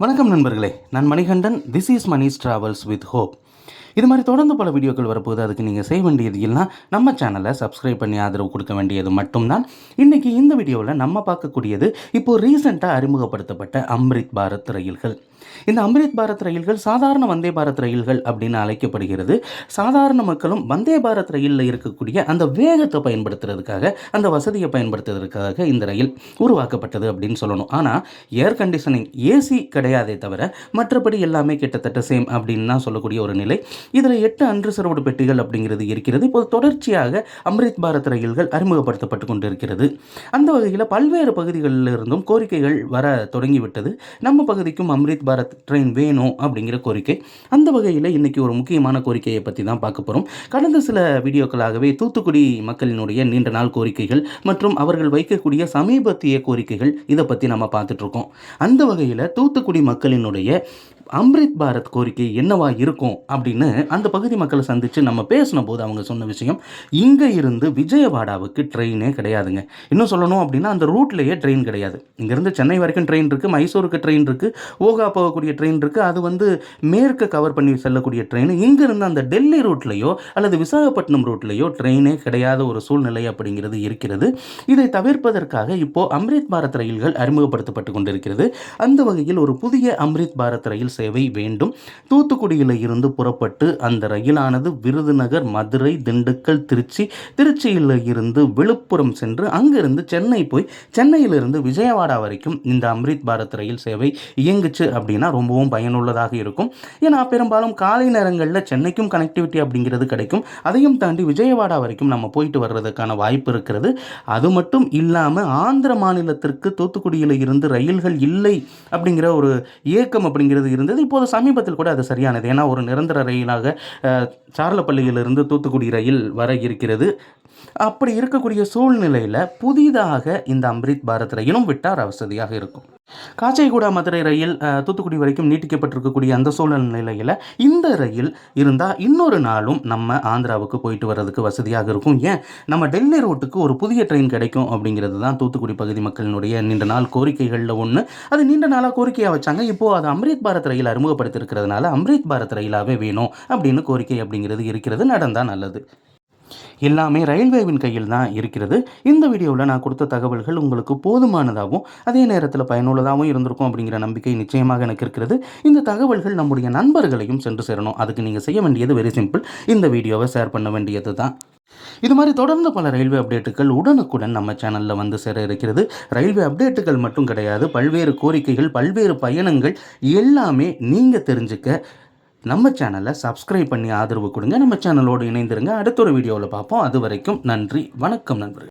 வணக்கம் நண்பர்களே, நான் Manikandan. This is Mani's travels with hope. இது மாதிரி தொடர்ந்து பல வீடியோக்கள் வரப்போகுது. அதுக்கு நீங்கள் செய்ய வேண்டியது எல்லாம் நம்ம சேனலை சப்ஸ்கிரைப் பண்ணி ஆதரவு கொடுக்க வேண்டியது மட்டும்தான். இன்றைக்கி இந்த வீடியோவில் நம்ம பார்க்கக்கூடியது இப்போது ரீசெண்டாக அறிமுகப்படுத்தப்பட்ட அம்ரித் பாரத் ரயில்கள். இந்த அம்ரித் பாரத் ரயில்கள் சாதாரண வந்தே பாரத் ரயில்கள் அப்படின்னு அழைக்கப்படுகிறது. சாதாரண மக்களும் வந்தே பாரத் ரயிலில் இருக்கக்கூடிய அந்த வேகத்தை பயன்படுத்துறதுக்காக, அந்த வசதியை பயன்படுத்துறதுக்காக இந்த ரயில் உருவாக்கப்பட்டது அப்படின்னு சொல்லணும். ஆனால் ஏர் கண்டிஷனிங், ஏசி கிடையாதே தவிர மற்றபடி எல்லாமே கிட்டத்தட்ட சேம் அப்படின்னு தான் சொல்லக்கூடிய ஒரு நிலை. இதில் 8 அன்ரிசர்வ்டு பெட்டிகள் அப்படிங்கிறது இருக்கிறது. இப்போது தொடர்ச்சியாக அம்ரித் பாரத் ரயில்கள் அறிமுகப்படுத்தப்பட்டு கொண்டிருக்கிறது. அந்த வகையில் பல்வேறு பகுதிகளில் இருந்தும் கோரிக்கைகள் வர தொடங்கிவிட்டது. நம்ம பகுதிக்கும் அம்ரித் பாரத் ட்ரெயின் வேணும் அப்படிங்கிற கோரிக்கை. அந்த வகையில் இன்றைக்கி ஒரு முக்கியமான கோரிக்கையை பற்றி தான் பார்க்க போகிறோம். கடந்த சில வீடியோக்களாகவே தூத்துக்குடி மக்களினுடைய நீண்ட நாள் கோரிக்கைகள் மற்றும் அவர்கள் வைக்கக்கூடிய சமீபத்திய கோரிக்கைகள் இதை பற்றி நம்ம பார்த்துட்ருக்கோம். அந்த வகையில் தூத்துக்குடி மக்களினுடைய அம்ரித் பாரத் கோரிக்கை என்னவா இருக்கும் அப்படின்னு அந்த பகுதி மக்களை சந்தித்து நம்ம பேசின போது அவங்க சொன்ன விஷயம், இங்கே இருந்து விஜயவாடாவுக்கு ட்ரெயினே கிடையாதுங்க. இன்னும் சொல்லணும் அப்படின்னா அந்த ரூட்லேயே ட்ரெயின் கிடையாது. இங்கேருந்து சென்னை வரைக்கும் ட்ரெயின் இருக்குது, மைசூருக்கு ட்ரெயின் இருக்குது, ஓகா போகக்கூடிய ட்ரெயின் இருக்குது. அது மேற்கு கவர் பண்ணி செல்லக்கூடிய ட்ரெயின். இங்கேருந்து அந்த டெல்லி ரூட்லேயோ அல்லது விசாகப்பட்டினம் ரூட்லேயோ ட்ரெயினே கிடையாத ஒரு சூழ்நிலை அப்படிங்கிறது இருக்கிறது. இதை தவிர்ப்பதற்காக இப்போது அம்ரித் பாரத் ரயில்கள் அறிமுகப்படுத்தப்பட்டு கொண்டிருக்கிறது. அந்த வகையில் ஒரு புதிய அம்ரித் பாரத் ரயில் சேவை வேண்டும். தூத்துக்குடியில் இருந்து புறப்பட்டு அந்த ரயிலானது விருதுநகர், மதுரை, திண்டுக்கல், திருச்சியில் இருந்து விழுப்புரம் சென்று அங்கிருந்து சென்னை போய் சென்னையிலிருந்து விஜயவாடா வரைக்கும் இந்த அம்ரித் பாரத் ரயில் சேவை இயங்குச்சு அப்படின்னா ரொம்பவும் பயனுள்ளதாக இருக்கும். ஏன்னா பெரும்பாலும் காலை நேரங்களில் சென்னைக்கும் கனெக்டிவிட்டி அப்படிங்கிறது கிடைக்கும். அதையும் தாண்டி விஜயவாடா வரைக்கும் நம்ம போயிட்டு வர்றதுக்கான வாய்ப்பு இருக்கிறது. அது மட்டும் இல்லாமல் ஆந்திர மாநிலத்திற்கு தூத்துக்குடியில் இருந்து ரயில்கள் இல்லை அப்படிங்கிற ஒரு ஏக்கம் அப்படிங்கிறது இருந்தது. இப்போது சமீபத்தில் கூட அது சரியானது. ஏன்னா ஒரு நிரந்தர ரயிலாக சார்லப்பள்ளியிலிருந்து தூத்துக்குடி ரயில் வர இருக்கிறது. அப்படி இருக்கக்கூடிய சூழ்நிலையில் புதிதாக இந்த அம்ரித் பாரத் ரயிலும் விட்டார் வசதியாக இருக்கும். காச்சைகுடா மதுரை ரயில் தூத்துக்குடி வரைக்கும் நீட்டிக்கப்பட்டிருக்கக்கூடிய அந்த சூழ்நிலையில் இந்த ரயில் இருந்தால் இன்னொரு நாளும் நம்ம ஆந்திராவுக்கு போயிட்டு வர்றதுக்கு வசதியாக இருக்கும். ஏன் நம்ம டெல்லி ரூட்டுக்கு ஒரு புதிய ட்ரெயின் கிடைக்கும் அப்படிங்கிறது தான் தூத்துக்குடி பகுதி மக்களினுடைய நீண்ட நாள் கோரிக்கைகளில் ஒன்று. அது நீண்ட நாளாக கோரிக்கையாக வச்சாங்க. இப்போது அது அம்ரித் பாரத் ரயில் அறிமுகப்படுத்தியிருக்கிறதுனால அம்ரித் பாரத் ரயிலாகவே வேணும் அப்படின்னு கோரிக்கை அப்படிங்கிறது இருக்கிறது. நடந்தால் நல்லது. எல்லாமே ரயில்வேவின் கையில் தான் இருக்கிறது. இந்த வீடியோவில் நான் கொடுத்த தகவல்கள் உங்களுக்கு போதுமானதாகவும் அதே நேரத்தில் பயனுள்ளதாகவும் இருந்திருக்கும் அப்படிங்கிற நம்பிக்கை நிச்சயமாக எனக்கு இருக்கிறது. இந்த தகவல்கள் நம்முடைய நண்பர்களையும் சென்று சேரணும். அதுக்கு நீங்கள் செய்ய வேண்டியது வெரி சிம்பிள். இந்த வீடியோவை ஷேர் பண்ண வேண்டியது தான். இது மாதிரி தொடர்ந்து பல ரயில்வே அப்டேட்டுகள் உடனுக்குடன் நம்ம சேனலில் வந்து சேர இருக்கிறது. ரயில்வே அப்டேட்டுகள் மட்டும் கிடையாது, பல்வேறு கோரிக்கைகள், பல்வேறு பயணங்கள் எல்லாமே நீங்கள் தெரிஞ்சுக்க நம்ம சேனலை சப்ஸ்கிரைப் பண்ணி ஆதரவு கொடுங்க. நம்ம சேனலோடு இணைந்திருங்க. அடுத்த ஒரு வீடியோவில் பார்ப்போம். அது வரைக்கும் நன்றி, வணக்கம் நண்பர்கள்.